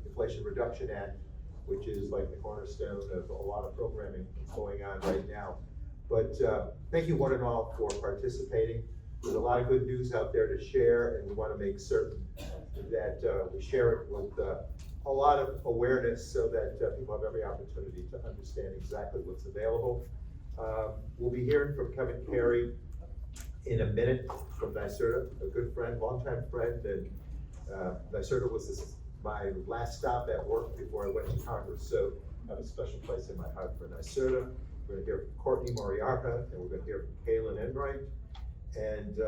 Inflation Reduction Act, which is like the cornerstone of a lot of programming going on right now. But thank you one and all for participating. There's a lot of good news out there to share, and we want to make certain that we share it with a lot of awareness so that people have every opportunity to understand exactly what's available. We'll be hearing from Kevin Carey in a minute from NYSERDA, a good friend, longtime friend, and NYSERDA was my last stop at work before I went to Congress, so I have a special place in my heart for NYSERDA. We're going to hear from Courtney Moriarca, and we're going to hear from Kaylin Enright. And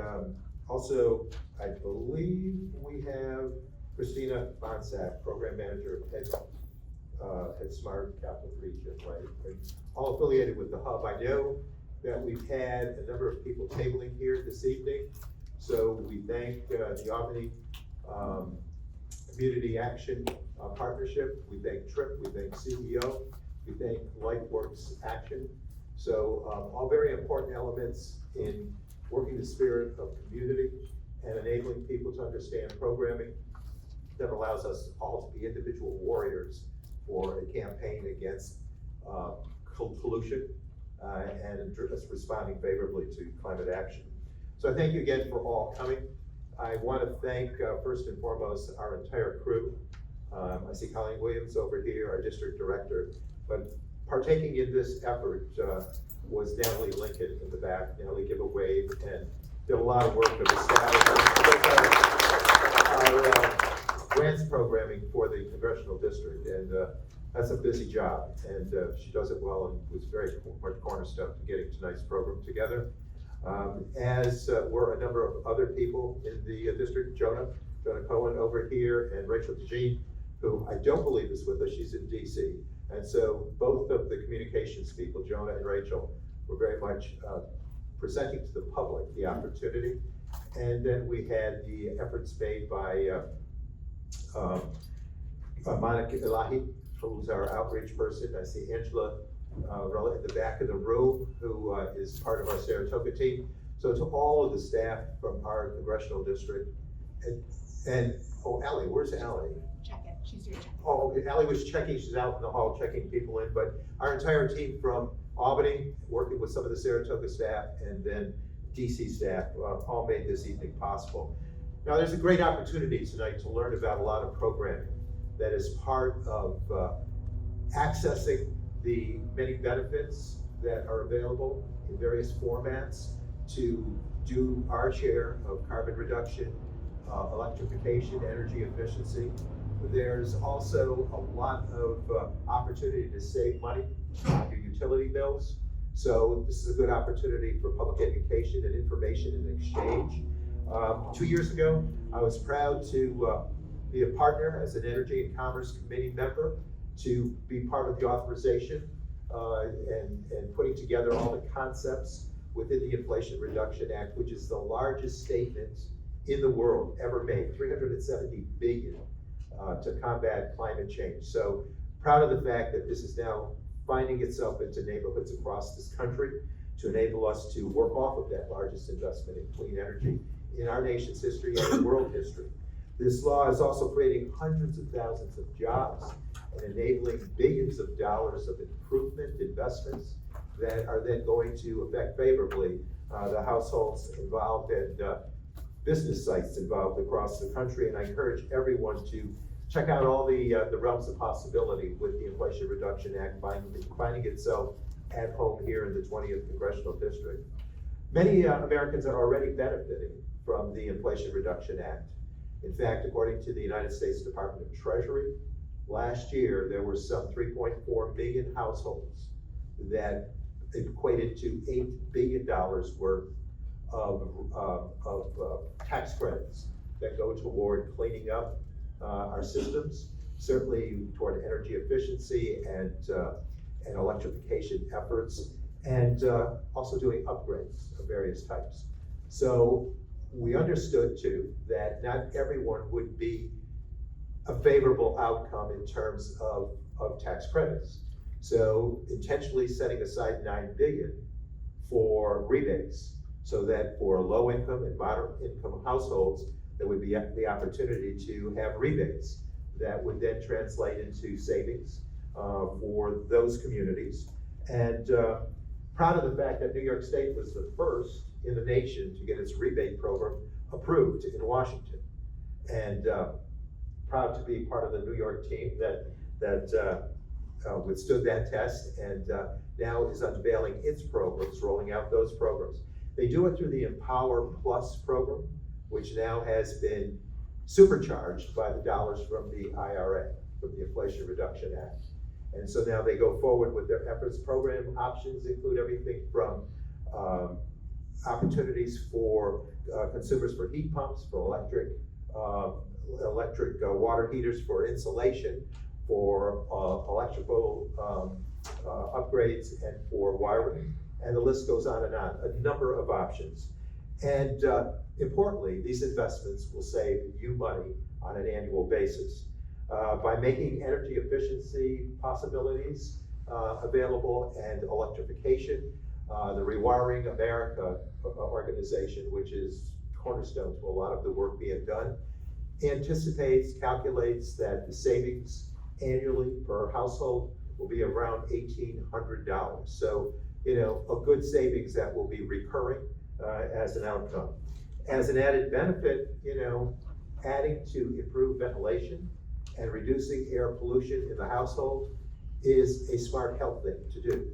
also, I believe we have Christina Bonsack, Program Manager at Smart Catholic Region, right? And all affiliated with the Hub. I know that we've had a number of people tabling here this evening, so we thank the Albany Community Action Partnership. We thank TRIP, we thank CEO, we thank LifeWorks Action. So all very important elements in working the spirit of community and enabling people to understand programming that allows us all to be individual warriors for a campaign against pollution and responding favorably to climate action. So I thank you again for all coming. I want to thank first and foremost our entire crew. I see Colleen Williams over here, our district director, but partaking in this effort was Natalie Lincoln in the back. Natalie, give a wave, and did a lot of work of establishing our grants programming for the congressional district, and that's a busy job, and she does it well and was very much cornerstone to getting tonight's program together. As were a number of other people in the district, Jonah Cohen over here, and Rachel DeJean, who I don't believe is with us, she's in DC. And so both of the communications people, Jonah and Rachel, were very much presenting to the public the opportunity. And then we had the efforts made by Monica Elahi, who's our outreach person. I see Angela in the back of the room, who is part of our Saratoga team. So to all of the staff from our congressional district, and oh, Allie, where's Allie? Check it, she's doing check. Oh, okay. Allie was checking, she's out in the hall checking people in, but our entire team from Albany, working with some of the Saratoga staff, and then DC staff, all made this evening possible. Now, there's a great opportunity tonight to learn about a lot of programming that is part of accessing the many benefits that are available in various formats to do our share of carbon reduction, electrification, energy efficiency. There's also a lot of opportunity to save money on your utility bills. So this is a good opportunity for public education and information and exchange. 2 years ago, I was proud to be a partner as an Energy and Commerce Committee member to be part of the authorization and putting together all the concepts within the Inflation Reduction Act, which is the largest statement in the world ever made, $370 billion to combat climate change. So proud of the fact that this is now finding itself into neighborhoods across this country to enable us to work off of that largest investment in clean energy in our nation's history and in world history. This law is also creating hundreds of thousands of jobs and enabling billions of dollars of improvement investments that are then going to affect favorably the households involved and business sites involved across the country. And I encourage everyone to check out all the realms of possibility with the Inflation Reduction Act finding itself at home here in the 20th Congressional District. Many Americans are already benefiting from the Inflation Reduction Act. In fact, according to the United States Department of Treasury, last year there were some 3.4 million households that equated to $8 billion worth of tax credits that go toward cleaning up our systems, certainly toward energy efficiency and electrification efforts, and also doing upgrades of various types. So we understood too that not everyone would be a favorable outcome in terms of tax credits. So intentionally setting aside $9 billion for rebates, so that for low income and moderate income households, there would be the opportunity to have rebates that would then translate into savings for those communities. And proud of the fact that New York State was the first in the nation to get its rebate program approved in Washington. And proud to be part of the New York team that withstood that test and now is unveiling its programs, rolling out those programs. They do it through the Empower Plus program, which now has been supercharged by the dollars from the IRA, from the Inflation Reduction Act. And so now they go forward with their efforts. Program options include everything from opportunities for consumers for heat pumps, for electric water heaters for insulation, for electrical upgrades, and for wiring. And the list goes on and on, a number of options. And importantly, these investments will save you money on an annual basis. By making energy efficiency possibilities available and electrification, the Rewiring America organization, which is cornerstone to a lot of the work being done, anticipates, calculates that the savings annually per household will be around $1,800. So, you know, a good savings that will be recurring as an outcome. As an added benefit, you know, adding to improved ventilation and reducing air pollution in the household is a smart health thing to do.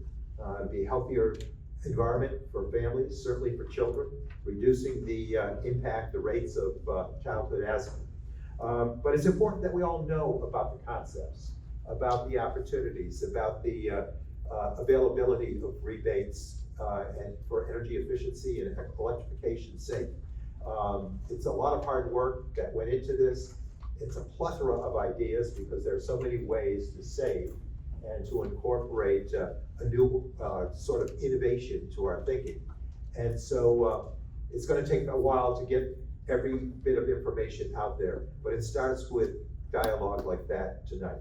Be a healthier environment for families, certainly for children, reducing the impact, the rates of childhood asthma. But it's important that we all know about the concepts, about the opportunities, about the availability of rebates and for energy efficiency and electrification's sake. It's a lot of hard work that went into this. It's a plethora of ideas because there are so many ways to save and to incorporate a new sort of innovation to our thinking. And so it's going to take a while to get every bit of information out there, but it starts with dialogue like that tonight.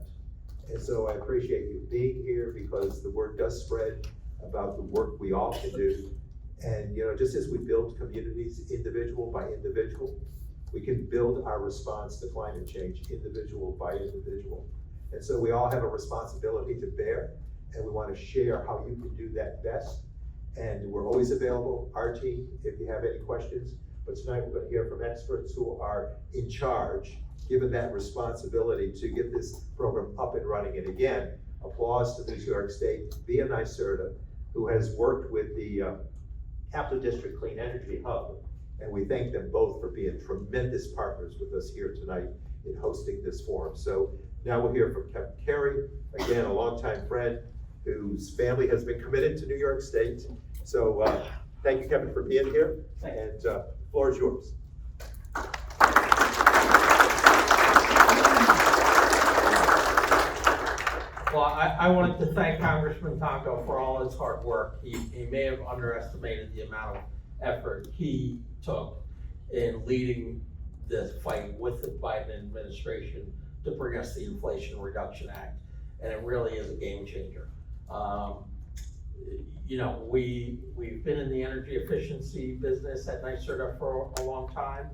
And so I appreciate you being here because the word does spread about the work we all can do. And you know, just as we build communities individual by individual, we can build our response to climate change individual by individual. And so we all have a responsibility to bear, and we want to share how you can do that best. And we're always available, our team, if you have any questions. But tonight we're going to hear from experts who are in charge, given that responsibility to get this program up and running. And again, applause to the New York State via NYSERDA, who has worked with the Capital District Clean Energy Hub. And we thank them both for being tremendous partners with us here tonight in hosting this forum. So now we'll hear from Kevin Carey, again, a longtime friend whose family has been committed to New York State. So thank you, Kevin, for being here. And the floor is yours. Well, I wanted to thank Congressman Tonko for all his hard work. He may have underestimated the amount of effort he took in leading this fight with the Biden administration to bring us the Inflation Reduction Act, and it really is a game changer. You know, we've been in the energy efficiency business at NYSERDA for a long time.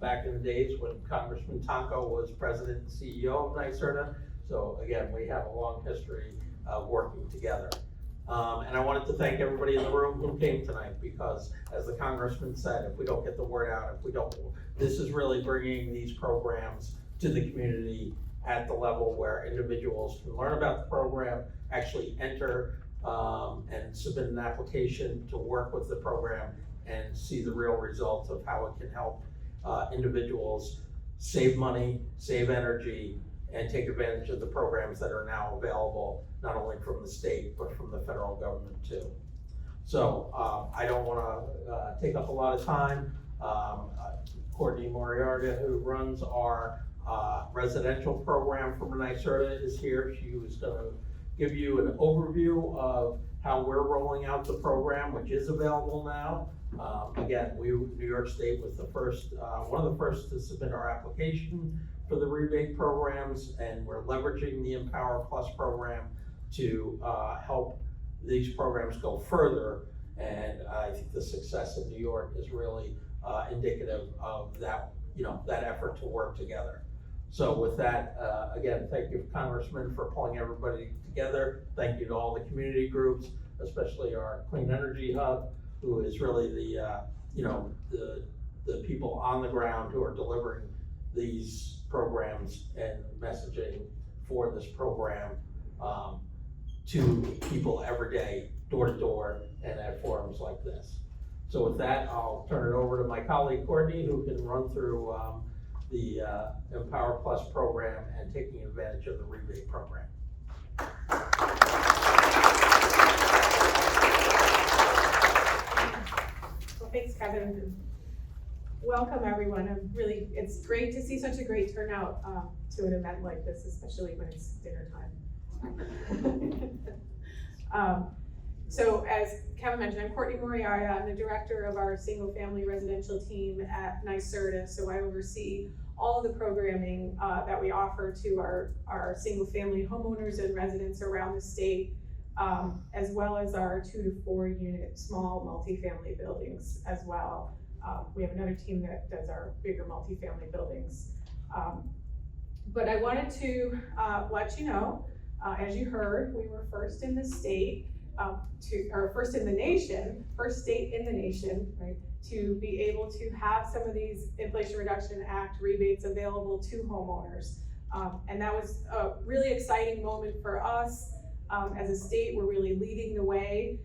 Back in the days when Congressman Tonko was president and CEO of NYSERDA. So again, we have a long history of working together. And I wanted to thank everybody in the room who came tonight because, as the Congressman said, if we don't get the word out, this is really bringing these programs to the community at the level where individuals can learn about the program, actually enter and submit an application to work with the program and see the real results of how it can help individuals save money, save energy, and take advantage of the programs that are now available, not only from the state, but from the federal government too. So I don't wanna take up a lot of time. Courtney Moriarty, who runs our residential program from NYSERDA, is here. She was gonna give you an overview of how we're rolling out the program, which is available now. Again, New York State was the first, one of the first to submit our application for the rebate programs, and we're leveraging the Empower Plus program to help these programs go further. And I think the success of New York is really indicative of that, you know, that effort to work together. So with that, again, thank you, Congressman, for pulling everybody together. Thank you to all the community groups, especially our Clean Energy Hub, who is really the, the people on the ground who are delivering these programs and messaging for this program to people every day, door to door, and at forums like this. So with that, I'll turn it over to my colleague Courtney, who can run through the Empower Plus program and taking advantage of the rebate program. Well, thanks, Kevin. Welcome, everyone. It's great to see such a great turnout to an event like this, especially when it's dinner time. So as Kevin mentioned, I'm Courtney Moriarty. I'm the director of our single family residential team at NYSERDA. So I oversee all the programming that we offer to our single family homeowners and residents around the state, as well as our 2 to 4 unit small multifamily buildings as well. We have another team that does our bigger multifamily buildings. But I wanted to let you know, as you heard, we were first in the state, first in the nation, first state in the nation, right, to be able to have some of these Inflation Reduction Act rebates available to homeowners. And that was a really exciting moment for us. As a state, we're really leading the way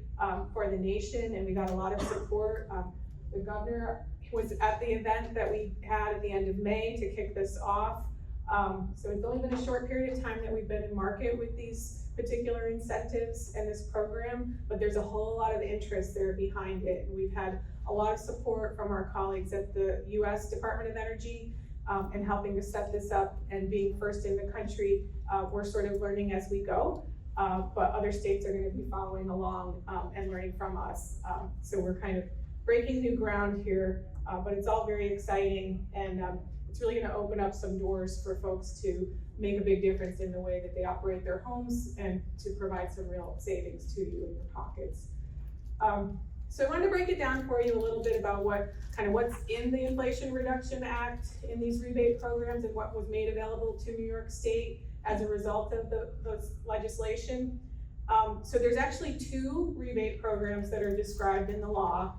for the nation, and we got a lot of support. The governor was at the event that we had at the end of May to kick this off. So it's only been a short period of time that we've been in market with these particular incentives and this program, but there's a whole lot of interest there behind it. And we've had a lot of support from our colleagues at the US Department of Energy in helping to set this up, and being first in the country. We're sort of learning as we go, but other states are going to be following along and learning from us. So we're kind of breaking new ground here, but it's all very exciting, and it's really going to open up some doors for folks to make a big difference in the way that they operate their homes, and to provide some real savings to you in your pockets. So I wanted to break it down for you a little bit about what's in the Inflation Reduction Act in these rebate programs, and what was made available to New York State as a result of the legislation. So there's actually 2 rebate programs that are described in the law.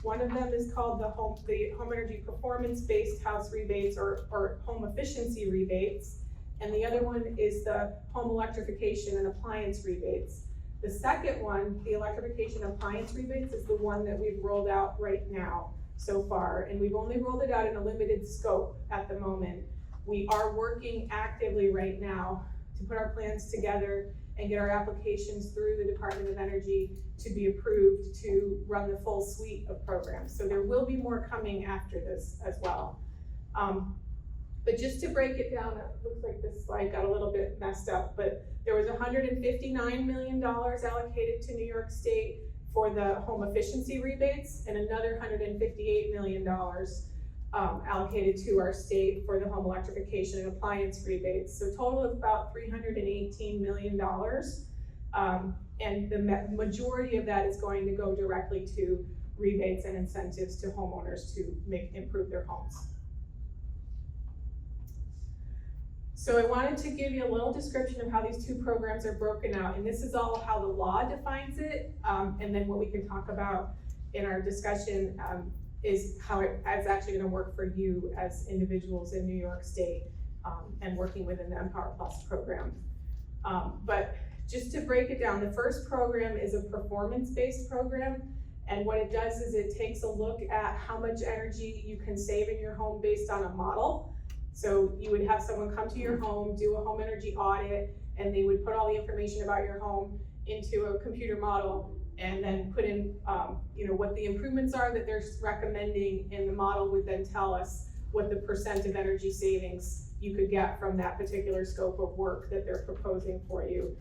One of them is called the home energy performance-based house rebates, or home efficiency rebates. And the other one is the home electrification and appliance rebates. The second one, the electrification appliance rebates, is the one that we've rolled out right now so far. And we've only rolled it out in a limited scope at the moment. We are working actively right now to put our plans together and get our applications through the Department of Energy to be approved to run the full suite of programs. So there will be more coming after this as well. But just to break it down, it looks like this slide got a little bit messed up, but there was $159 million allocated to New York State for the home efficiency rebates, and another $158 million allocated to our state for the home electrification and appliance rebates. So total of about $318 million. And the majority of that is going to go directly to rebates and incentives to homeowners to improve their homes. So I wanted to give you a little description of how these 2 programs are broken out, and this is all how the law defines it, and then what we can talk about in our discussion is how it's actually going to work for you as individuals in New York State, and working within the Empower Plus program. But just to break it down, the first program is a performance-based program, and what it does is it takes a look at how much energy you can save in your home based on a model. So you would have someone come to your home, do a home energy audit, and they would put all the information about your home into a computer model, and then put in what the improvements are that they're recommending, and the model would then tell us what the % of energy savings you could get from that particular scope of work that they're proposing for you.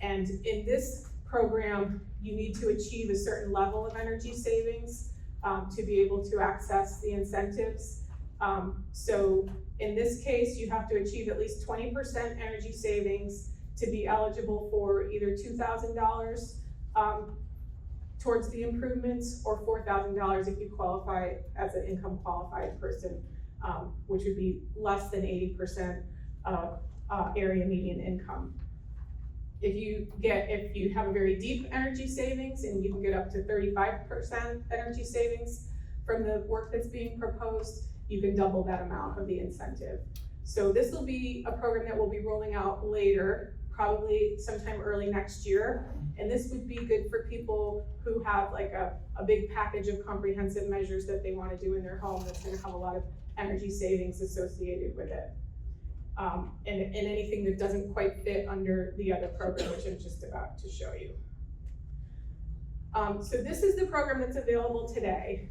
And in this program, you need to achieve a certain level of energy savings to be able to access the incentives. So in this case, you have to achieve at least 20% energy savings to be eligible for either $2,000 towards the improvements, or $4,000 if you qualify as an income qualified person which would be less than 80% of area median income. If you have a very deep energy savings, and you can get up to 35% energy savings from the work that's being proposed, you can double that amount of the incentive. So this will be a program that we'll be rolling out later, probably sometime early next year. And this would be good for people who have like a big package of comprehensive measures that they want to do in their home that's going to have a lot of energy savings associated with it. And anything that doesn't quite fit under the other program, which I'm just about to show you. So this is the program that's available today,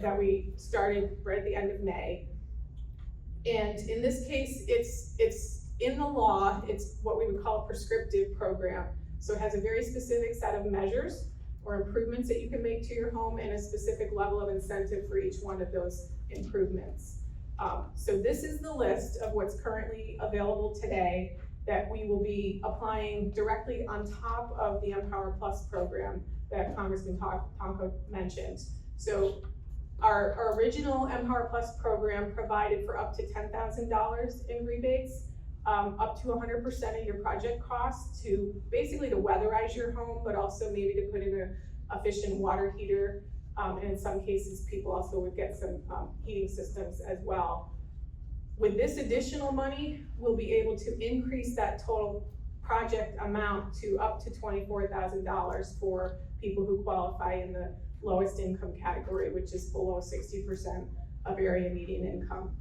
that we started right at the end of May. And in this case, it's in the law, it's what we would call a prescriptive program. So it has a very specific set of measures or improvements that you can make to your home, and a specific level of incentive for each one of those improvements. So this is the list of what's currently available today that we will be applying directly on top of the Empower Plus program that Congressman Tonko mentioned. So our original Empower Plus program provided for up to $10,000 in rebates, up to 100% of your project costs, to basically to weatherize your home, but also maybe to put in an efficient water heater. And in some cases, people also would get some heating systems as well. With this additional money, we'll be able to increase that total project amount to up to $24,000 for people who qualify in the lowest income category, which is below 60% of area median income.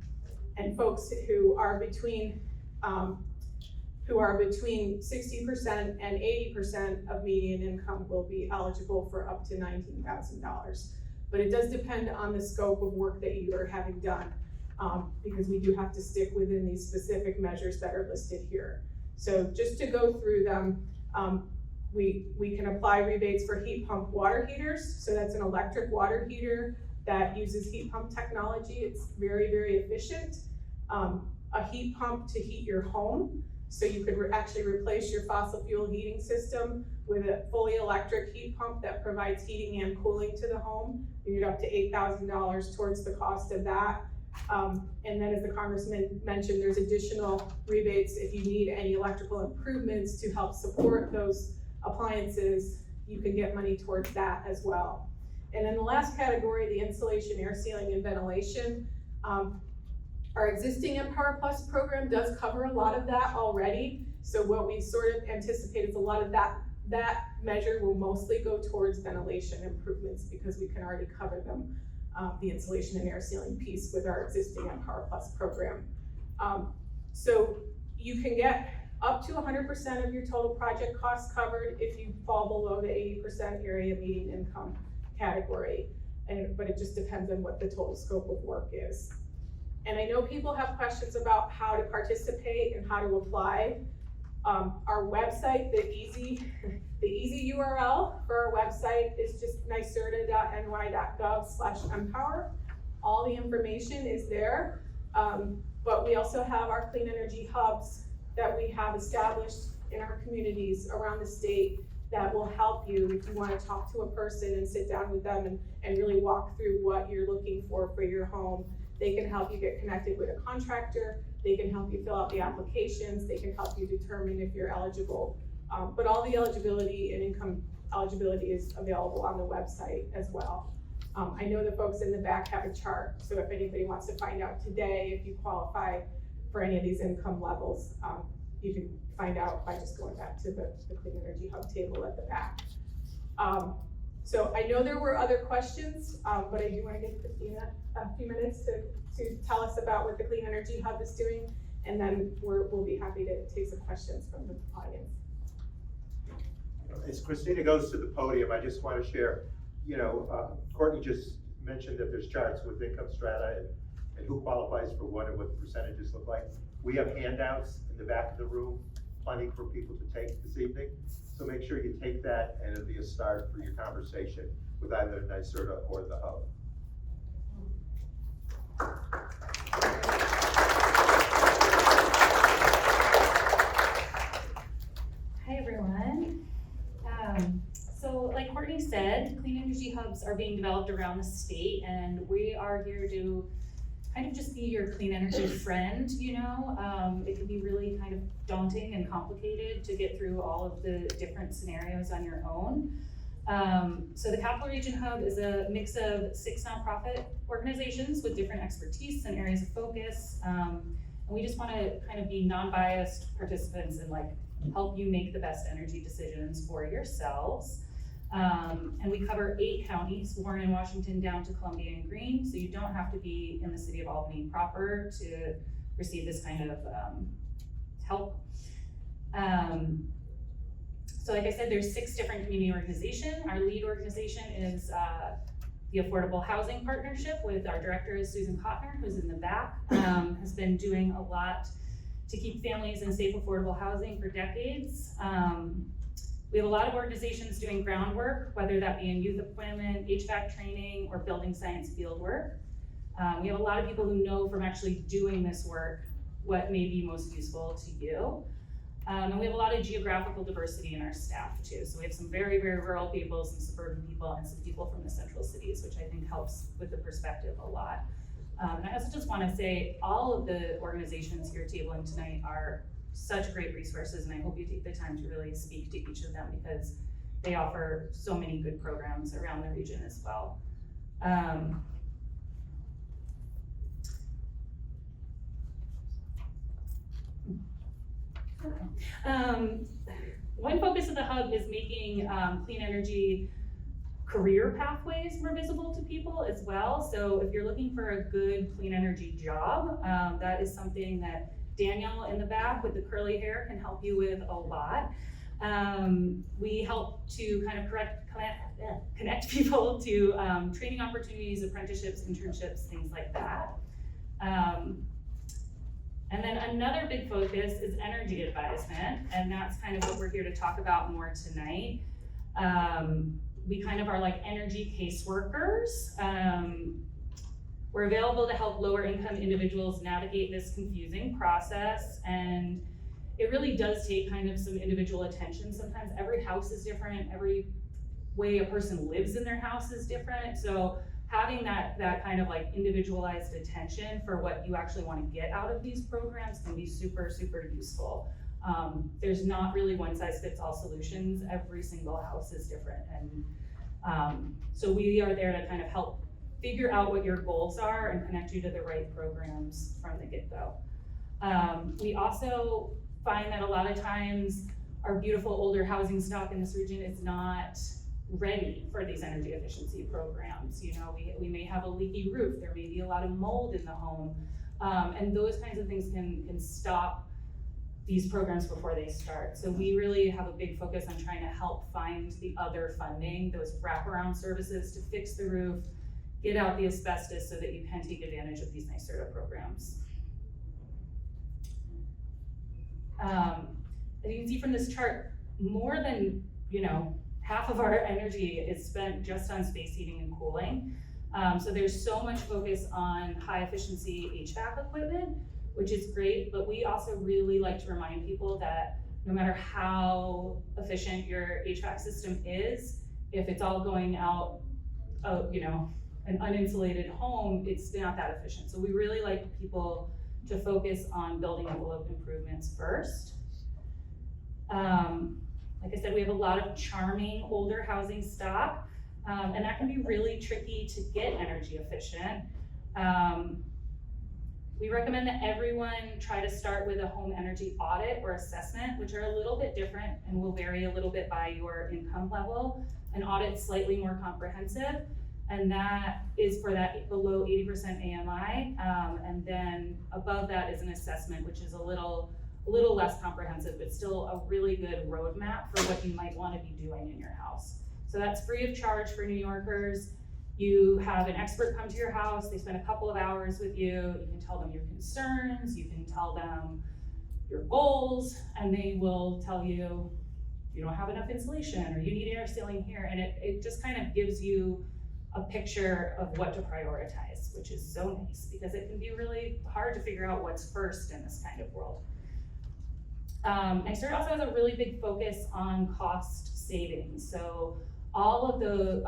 And folks who are between 60% and 80% of median income will be eligible for up to $19,000. But it does depend on the scope of work that you are having done, because we do have to stick within these specific measures that are listed here. So just to go through them, we can apply rebates for heat pump water heaters. So that's an electric water heater that uses heat pump technology. It's very, very efficient. A heat pump to heat your home. So you could actually replace your fossil fuel heating system with a fully electric heat pump that provides heating and cooling to the home. You get up to $8,000 towards the cost of that. And then, as the Congressman mentioned, there's additional rebates if you need any electrical improvements to help support those appliances. You can get money towards that as well. And then the last category, the insulation, air sealing, and ventilation. Our existing Empower Plus program does cover a lot of that already. So what we sort of anticipate is a lot of that measure will mostly go towards ventilation improvements, because we can already cover them, the insulation and air sealing piece, with our existing Empower Plus program. So you can get up to 100% of your total project costs covered if you fall below the 80% area median income category. But it just depends on what the total scope of work is. And I know people have questions about how to participate and how to apply. Our website, the easy URL for our website is just NYSERDA.ny.gov/empower. All the information is there. But we also have our clean energy hubs that we have established in our communities around the state that will help you if you want to talk to a person and sit down with them and really walk through what you're looking for your home. They can help you get connected with a contractor. They can help you fill out the applications. They can help you determine if you're eligible. But all the eligibility and income eligibility is available on the website as well. I know the folks in the back have a chart, so if anybody wants to find out today if you qualify for any of these income levels, you can find out by just going back to the Clean Energy Hub table at the back. So I know there were other questions, but I do want to give Christina a few minutes to tell us about what the Clean Energy Hub is doing, and then we'll be happy to take some questions from the audience. As Christina goes to the podium, I just want to share, Courtney just mentioned that there's charts with income strata and who qualifies for what and what the percentages look like. We have handouts in the back of the room, plenty for people to take this evening. So make sure you take that, and it'll be a start for your conversation with either NYSERDA or the Hub. Hi everyone. So like Courtney said, clean energy hubs are being developed around the state, and we are here to kind of just be your clean energy friend, you know? It can be really kind of daunting and complicated to get through all of the different scenarios on your own. So the Capital Region Hub is a mix of 6 nonprofit organizations with different expertise and areas of focus. And we just wanna kind of be non-biased participants and like help you make the best energy decisions for yourselves. And we cover 8 counties, Warren and Washington down to Columbia and Greene, so you don't have to be in the city of Albany proper to receive this kind of help. So like I said, there's 6 different community organizations. Our lead organization is the Affordable Housing Partnership with our director is Susan Kottner, who's in the back, has been doing a lot to keep families in safe, affordable housing for decades. We have a lot of organizations doing groundwork, whether that be in youth employment, HVAC training, or building science field work. We have a lot of people who know from actually doing this work what may be most useful to you. And we have a lot of geographical diversity in our staff too. So we have some very, very rural people, some suburban people, and some people from the central cities, which I think helps with the perspective a lot. And I also just wanna say all of the organizations here tabling tonight are such great resources, and I hope you take the time to really speak to each of them because they offer so many good programs around the region as well. One focus of the hub is making clean energy career pathways more visible to people as well. So if you're looking for a good clean energy job, that is something that Danielle in the back with the curly hair can help you with a lot. We help to kind of connect people to training opportunities, apprenticeships, internships, things like that. And then another big focus is energy advisement, and that's kind of what we're here to talk about more tonight. We kind of are like energy caseworkers. We're available to help lower income individuals navigate this confusing process, and it really does take kind of some individual attention. Sometimes every house is different, every way a person lives in their house is different, so having that kind of like individualized attention for what you actually want to get out of these programs can be super, super useful. There's not really one size fits all solutions. Every single house is different. And so we are there to kind of help figure out what your goals are and connect you to the right programs from the get-go. We also find that a lot of times our beautiful older housing stock in this region is not ready for these energy efficiency programs. You know, we may have a leaky roof, there may be a lot of mold in the home, and those kinds of things can stop these programs before they start. So we really have a big focus on trying to help find the other funding, those wraparound services to fix the roof, get out the asbestos so that you can take advantage of these NYSERDA programs. As you can see from this chart, more than, half of our energy is spent just on space heating and cooling. So there's so much focus on high efficiency HVAC equipment, which is great, but we also really like to remind people that no matter how efficient your HVAC system is, if it's all going out, an uninsulated home, it's not that efficient. So we really like people to focus on building envelope improvements first. Like I said, we have a lot of charming older housing stock, and that can be really tricky to get energy efficient. We recommend that everyone try to start with a home energy audit or assessment, which are a little bit different and will vary a little bit by your income level. An audit's slightly more comprehensive, and that is for that below 80% AMI, and then above that is an assessment, which is a little less comprehensive, but still a really good roadmap for what you might want to be doing in your house. So that's free of charge for New Yorkers. You have an expert come to your house, they spend a couple of hours with you, you can tell them your concerns, you can tell them your goals, and they will tell you don't have enough insulation or you need air sealing here, and it just kind of gives you a picture of what to prioritize, which is so nice because it can be really hard to figure out what's first in this kind of world. NYSERDA also has a really big focus on cost savings. So all of the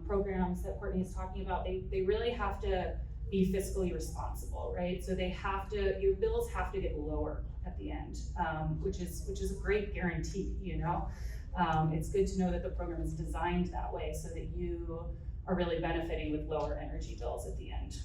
programs that Courtney is talking about, they really have to be fiscally responsible, right? So your bills have to get lower at the end, which is a great guarantee, you know? It's good to know that the program is designed that way so that you are really benefiting with lower energy bills at the end.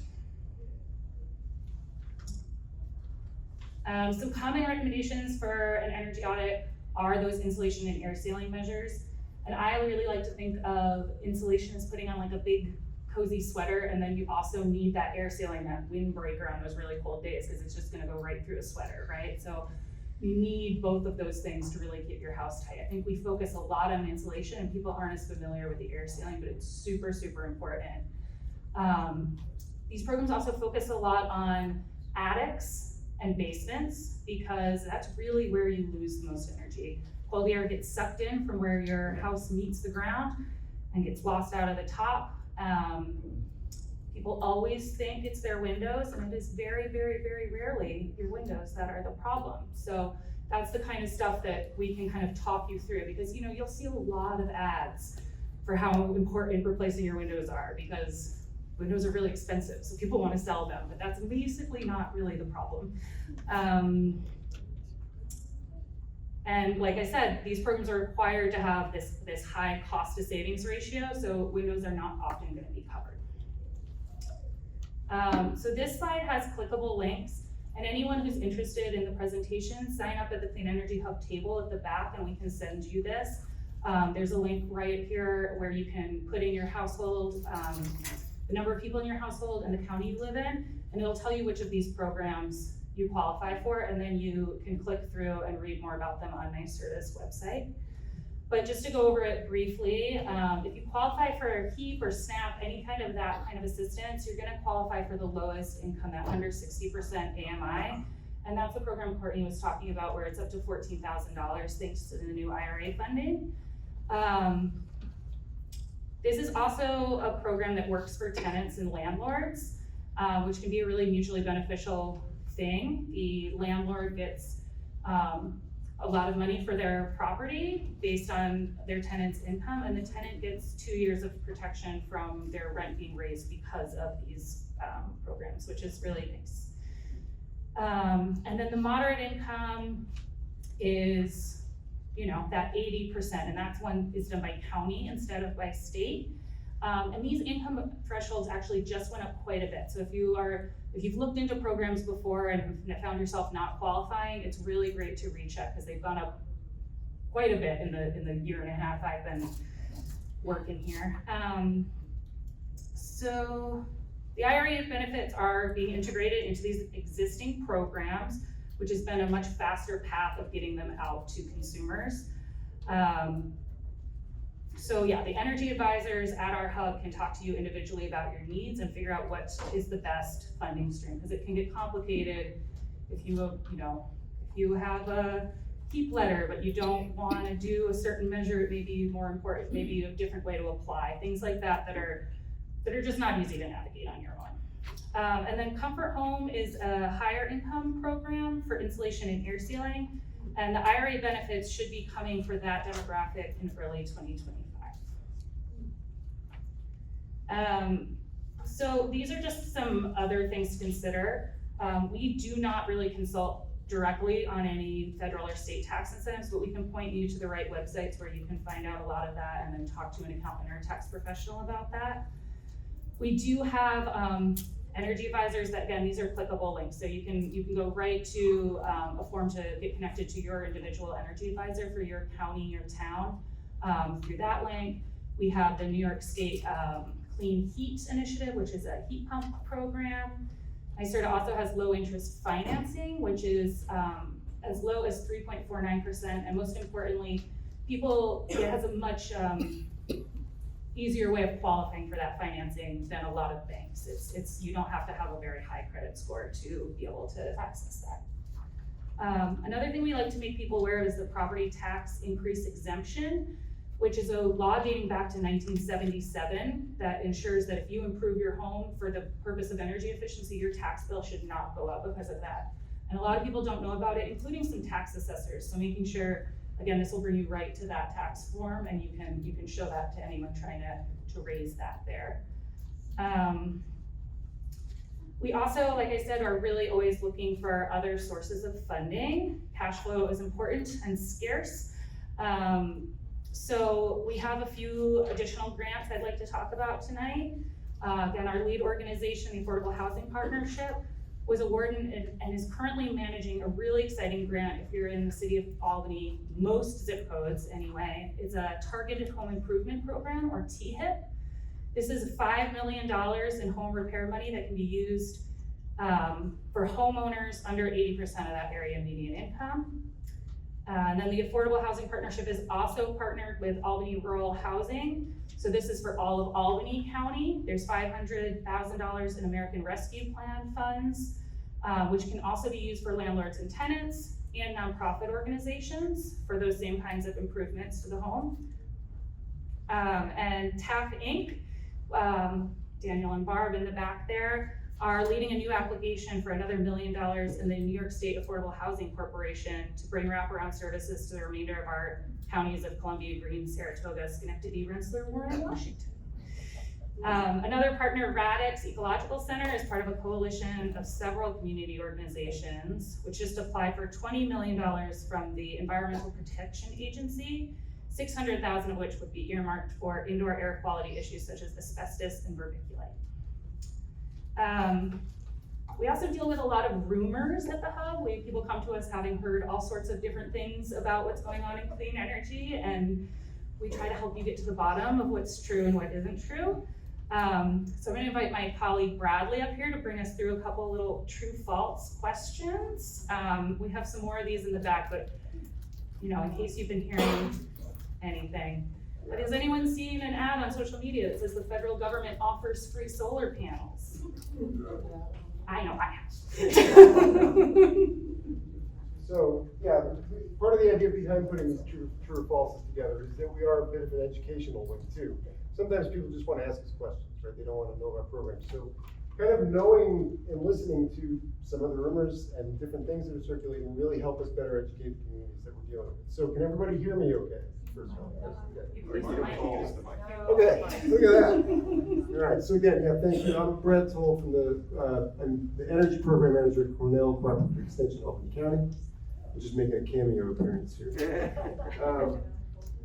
Some common recommendations for an energy audit are those insulation and air sealing measures. And I really like to think of insulation as putting on like a big cozy sweater, and then you also need that air sealing, that windbreaker on those really cold days, because it's just gonna go right through a sweater, right? So you need both of those things to really keep your house tight. I think we focus a lot on insulation and people aren't as familiar with the air sealing, but it's super, super important. These programs also focus a lot on attics and basements, because that's really where you lose the most energy. Cold air gets sucked in from where your house meets the ground and gets lost out of the top. People always think it's their windows, and it is very, very, very rarely your windows that are the problem. So that's the kind of stuff that we can kind of talk you through, because you'll see a lot of ads for how important replacing your windows are, because windows are really expensive, so people want to sell them, but that's basically not really the problem. And like I said, these programs are required to have this high cost to savings ratio, so windows are not often going to be covered. So this slide has clickable links, and anyone who's interested in the presentation, sign up at the Clean Energy Hub table at the back and we can send you this. There's a link right here where you can put in your household, the number of people in your household and the county you live in, and it'll tell you which of these programs you qualify for, and then you can click through and read more about them on NYSERDA's website. But just to go over it briefly, if you qualify for HEAP or SNAP, any kind of that kind of assistance, you're gonna qualify for the lowest income, that under 60% AMI. And that's the program Courtney was talking about, where it's up to $14,000 thanks to the new IRA funding. This is also a program that works for tenants and landlords, which can be a really mutually beneficial thing. The landlord gets a lot of money for their property based on their tenant's income, and the tenant gets 2 years of protection from their rent being raised because of these programs, which is really nice. And then the moderate income is, that 80%, and that's one is done by county instead of by state. And these income thresholds actually just went up quite a bit. So if you've looked into programs before and found yourself not qualifying, it's really great to recheck, because they've gone up quite a bit in the year and a half I've been working here. So the IRA benefits are being integrated into these existing programs, which has been a much faster path of getting them out to consumers. So yeah, the energy advisors at our hub can talk to you individually about your needs and figure out what is the best funding stream, because it can get complicated if you have a HEAP letter, but you don't want to do a certain measure. It may be more important, maybe a different way to apply, things like that that are just not easy to navigate on your own. And then Comfort Home is a higher income program for insulation and air sealing, and the IRA benefits should be coming for that demographic in early 2025. So these are just some other things to consider. We do not really consult directly on any federal or state tax incentives, but we can point you to the right websites where you can find out a lot of that and then talk to an accountant or a tax professional about that. We do have energy advisors that, again, these are clickable links. So you can go right to a form to get connected to your individual energy advisor for your county, your town, through that link. We have the New York State Clean Heat Initiative, which is a heat pump program. NYSERDA also has low interest financing, which is as low as 3.49%. And most importantly, it has a much easier way of qualifying for that financing than a lot of banks. You don't have to have a very high credit score to be able to access that. Another thing we like to make people aware of is the property tax increase exemption, which is a law dating back to 1977 that ensures that if you improve your home for the purpose of energy efficiency, your tax bill should not go up because of that. And a lot of people don't know about it, including some tax assessors. So making sure, again, this will bring you right to that tax form, and you can show that to anyone trying to raise that there. We also, like I said, are really always looking for other sources of funding. Cash flow is important and scarce. So we have a few additional grants I'd like to talk about tonight. Again, our lead organization, the Affordable Housing Partnership, was awarded and is currently managing a really exciting grant if you're in the city of Albany, most zip codes anyway. It's a Targeted Home Improvement Program, or THIP. This is $5 million in home repair money that can be used for homeowners under 80% of that area median income. And then the Affordable Housing Partnership is also partnered with Albany Rural Housing. So this is for all of Albany County. There's $500,000 in American Rescue Plan funds, which can also be used for landlords and tenants and nonprofit organizations for those same kinds of improvements to the home. And TAF Inc., Daniel and Barb in the back there, are leading a new application for another $1 million in the New York State Affordable Housing Corporation to bring wraparound services to the remainder of our counties of Columbia, Greene, Saratoga, Schenectady, Rensselaer, Warren, and Washington. Another partner, Rebates Ecological Center, is part of a coalition of several community organizations, which just applied for $20 million from the Environmental Protection Agency, 600,000 of which would be earmarked for indoor air quality issues such as asbestos and vermiculite. We also deal with a lot of rumors at the Hub. People come to us having heard all sorts of different things about what's going on in clean energy, and we try to help you get to the bottom of what's true and what isn't true. So I'm gonna invite my colleague Bradley up here to bring us through a couple little true-false questions. We have some more of these in the back, but in case you've been hearing anything. But has anyone seen an ad on social media that says the federal government offers free solar panels? I know I have. So, yeah, part of the idea behind putting these true or falses together is that we are a bit of an educational one too. Sometimes people just want to ask us questions, right? They don't want to know about programs. So kind of knowing and listening to some of the rumors and different things that are circulating really help us better educate the communities that we're dealing with. So can everybody hear me okay? First of all, okay, look at that. All right, so again, yeah, thank you. I'm Brett Toll from I'm the Energy Program Manager at Cornell Cooperative Extension, Albany County. I'm just making a cameo appearance here.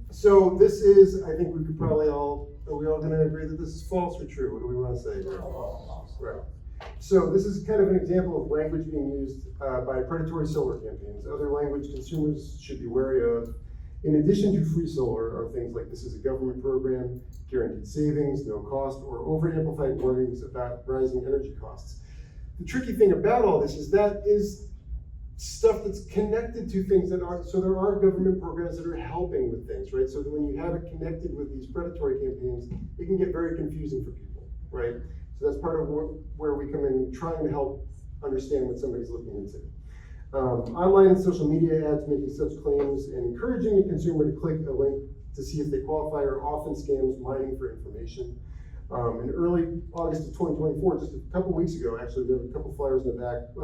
So this is, I think we could probably are we all gonna agree that this is false or true? What do we wanna say? False. Right. So this is kind of an example of language being used by predatory solar campaigns. Other language consumers should be wary of. In addition to free solar are things like this is a government program, guaranteed savings, no cost, or over-amplified warnings about rising energy costs. The tricky thing about all this is that is stuff that's connected to things that are, so there are government programs that are helping with things, right? So that when you have it connected with these predatory campaigns, it can get very confusing for people, right? So that's part of where we come in, trying to help understand what somebody's looking into. Online and social media ads making such claims and encouraging a consumer to click a link to see if they qualify are often scams mining for information. In early August of 2024, just a couple weeks ago, actually, there were a couple flyers in the back,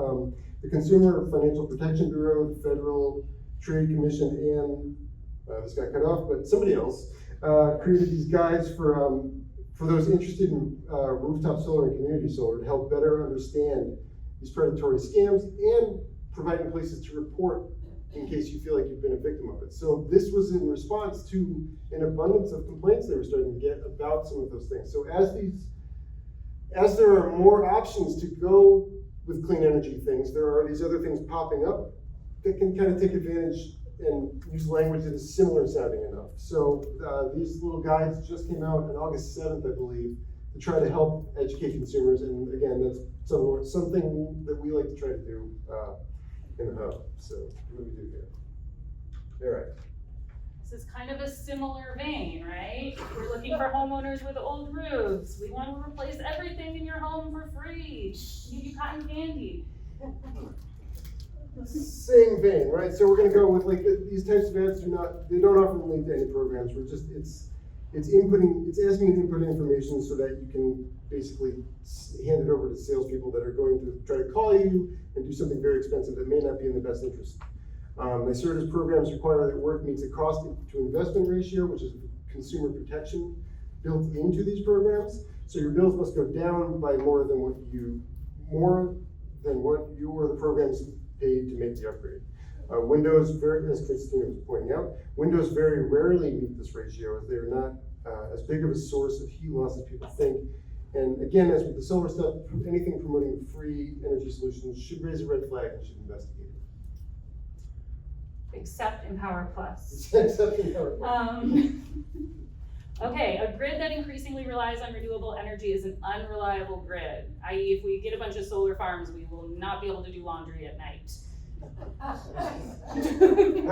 the Consumer Financial Protection Bureau, the Federal Trade Commission, and this got cut off, but somebody else created these guides for those interested in rooftop solar and community solar to help better understand these predatory scams and providing places to report in case you feel like you've been a victim of it. So this was in response to an abundance of complaints they were starting to get about some of those things. So as there are more options to go with clean energy things, there are these other things popping up that can kind of take advantage and use language that is similar sounding enough. So these little guides just came out on August 7th, I believe, to try to help educate consumers. And again, that's something that we like to try to do in the Hub. So what do we do here? All right. This is kind of a similar vein, right? We're looking for homeowners with old roofs. We want to replace everything in your home for free. Give you cotton candy. Same vein, right? So we're going to go with like these types of ads they don't often link to any programs. It's asking you to input information so that you can basically hand it over to salespeople that are going to try to call you and do something very expensive that may not be in the best interest. NYSERDA's programs require that work meets a cost to investment ratio, which is consumer protection built into these programs. So your bills must go down by more than what you more than what you or the programs paid to make the upgrade. Windows, as Christina was pointing out, Windows very rarely meet this ratio, as they're not as big of a source of heat loss as people think. And again, as with the solar stuff, anything promoting free energy solutions should raise a red flag and should investigate it. Except Empower Plus. Except in our- Okay, a grid that increasingly relies on renewable energy is an unreliable grid, i.e. if we get a bunch of solar farms, we will not be able to do laundry at night. How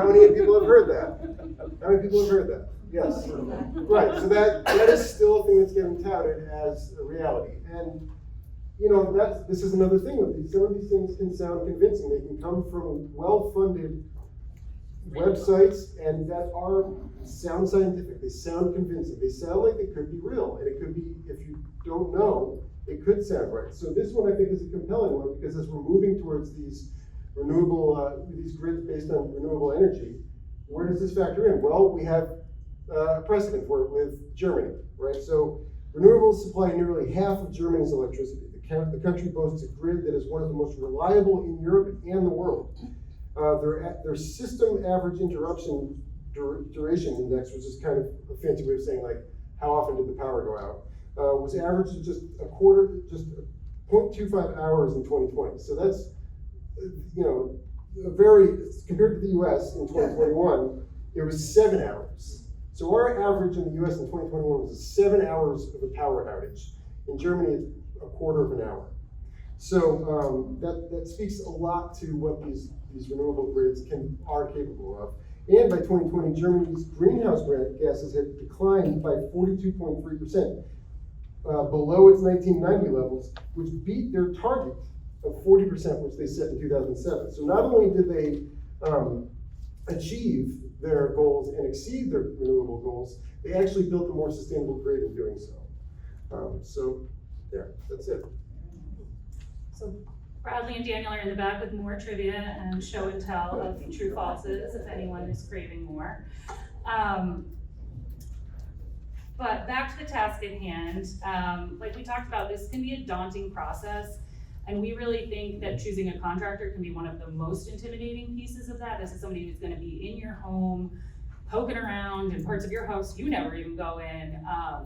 many people have heard that? How many people have heard that? Yes. Right, so that is still a thing that's getting touted as a reality. And, you know, this is another thing with these. Some of these things can sound convincing. They can come from well-funded websites and that sound scientific. They sound convincing. They sound like they could be real. And it could be, if you don't know, it could sound right. So this one I think is a compelling one because as we're moving towards these renewable, these grids based on renewable energy, where does this factor in? Well, we have precedent for it with Germany, right? So renewables supply nearly half of Germany's electricity. The country boasts a grid that is one of the most reliable in Europe and the world. Their system average interruption duration index, which is kind of a fancy way of saying like how often did the power go out, was averaged at just 0.25 hours in 2020. So that's, you know, compared to the US in 2021, it was 7 hours. So our average in the US in 2021 was 7 hours of a power outage. In Germany, it's a quarter of an hour. So that speaks a lot to what these renewable grids are capable of. And by 2020, Germany's greenhouse gases had declined by 42.3%, below its 1990 levels, which beat their target of 40%, which they set in 2007. So not only did they achieve their goals and exceed their renewable goals, they actually built a more sustainable grid in doing so. So there, that's it. So Bradley and Daniel are in the back with more trivia and show and tell of true falses if anyone is craving more. But back to the task at hand, like we talked about, this can be a daunting process. And we really think that choosing a contractor can be one of the most intimidating pieces of that. This is somebody who's gonna be in your home, poking around in parts of your house you never even go in.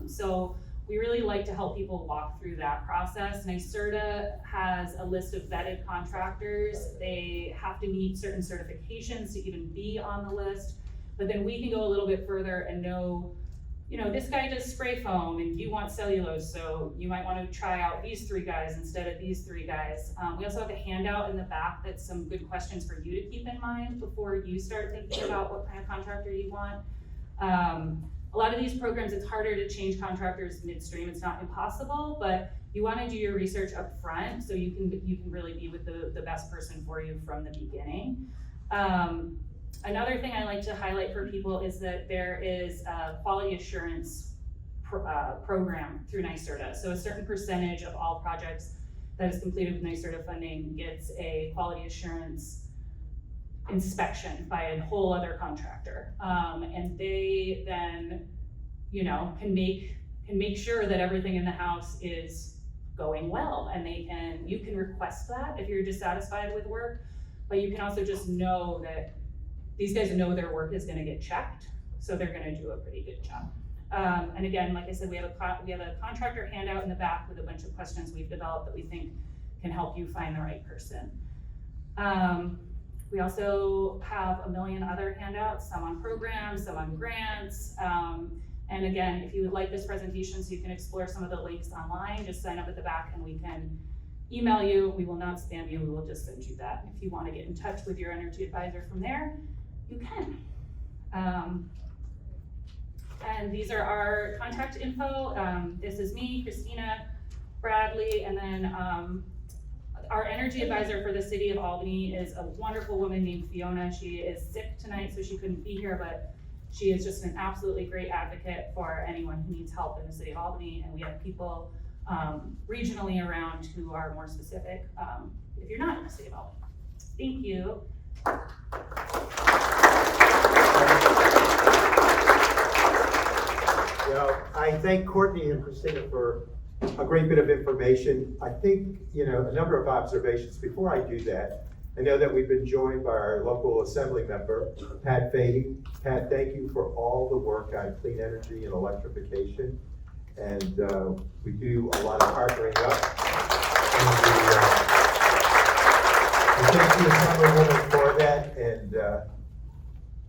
So we really like to help people walk through that process. NYSERDA has a list of vetted contractors. They have to meet certain certifications to even be on the list. But then we can go a little bit further and know, you know, this guy does spray foam and you want cellulose, so you might want to try out these 3 guys instead of these 3 guys. We also have a handout in the back that's some good questions for you to keep in mind before you start thinking about what kind of contractor you want. A lot of these programs, it's harder to change contractors midstream. It's not impossible, but you want to do your research up front so you can really be with the best person for you from the beginning. Another thing I like to highlight for people is that there is a quality assurance program through NYSERDA. So a certain percentage of all projects that is completed with NYSERDA funding gets a quality assurance inspection by a whole other contractor. And they then, you know, can make sure that everything in the house is going well. And you can request that if you're dissatisfied with work, but you can also just know that these guys know their work is gonna get checked, so they're gonna do a pretty good job. And again, like I said, we have a contractor handout in the back with a bunch of questions we've developed that we think can help you find the right person. We also have a million other handouts, some on programs, some on grants. And again, if you would like this presentation so you can explore some of the links online, just sign up at the back and we can email you. We will not spam you, we will just send you that. If you wanna get in touch with your energy advisor from there, you can. And these are our contact info. This is me, Christina, Bradley, and then our energy advisor for the city of Albany is a wonderful woman named Fiona. She is sick tonight, so she couldn't be here, but she is just an absolutely great advocate for anyone who needs help in the city of Albany. And we have people regionally around who are more specific if you're not in the city of Albany. Thank you. Well, I thank Courtney and Christina for a great bit of information. I think, a number of observations. Before I do that, I know that we've been joined by our local assembly member, Pat Fahey. Pat, thank you for all the work on clean energy and electrification. And we do a lot of partnering up. And thank you, Assemblywoman, for that. And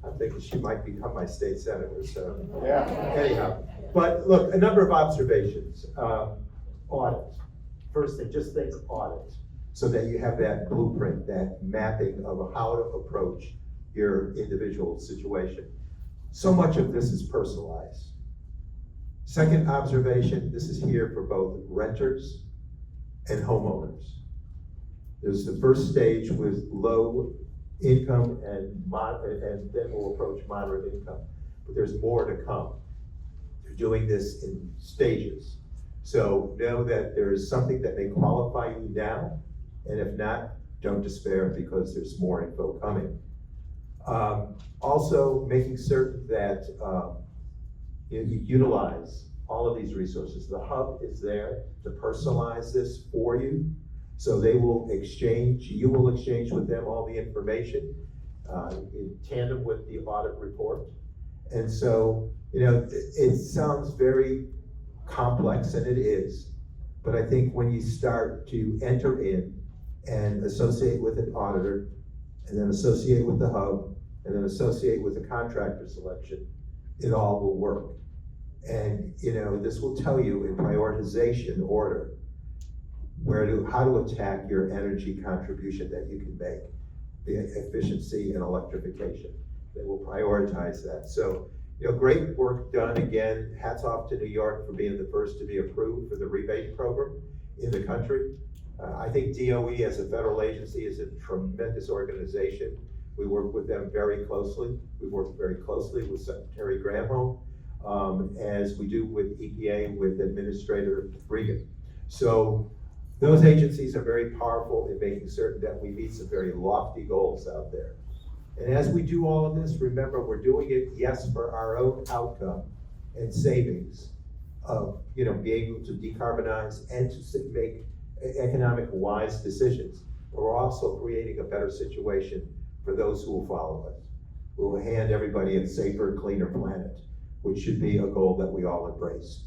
I'm thinking she might become my state senator, so. Yeah. Anyhow, but look, a number of observations. Audit. First thing, just think audit, so that you have that blueprint, that mapping of how to approach your individual situation. So much of this is personalized. Second observation, this is here for both renters and homeowners. There's the first stage with low income and then we'll approach moderate income. But there's more to come. They're doing this in stages. So know that there is something that may qualify you now, and if not, don't despair because there's more info coming. Also, making certain that you utilize all of these resources. The hub is there to personalize this for you. So they will exchange, you will exchange with them all the information in tandem with the audit report. And so, it sounds very complex, and it is, but I think when you start to enter in and associate with an auditor, and then associate with the hub, and then associate with the contractor selection, it all will work. And this will tell you in prioritization order how to attack your energy contribution that you can make, the efficiency and electrification. They will prioritize that. So, great work done. Again, hats off to New York for being the first to be approved for the rebate program in the country. I think DOE as a federal agency is a tremendous organization. We work with them very closely. We work very closely with Secretary Granholm, as we do with EPA, with Administrator Regan. So those agencies are very powerful in making certain that we meet some very lofty goals out there. And as we do all of this, remember, we're doing it, yes, for our own outcome and savings of, being able to decarbonize and to make economic wise decisions. But we're also creating a better situation for those who will follow us. We will hand everybody a safer, cleaner planet, which should be a goal that we all embrace.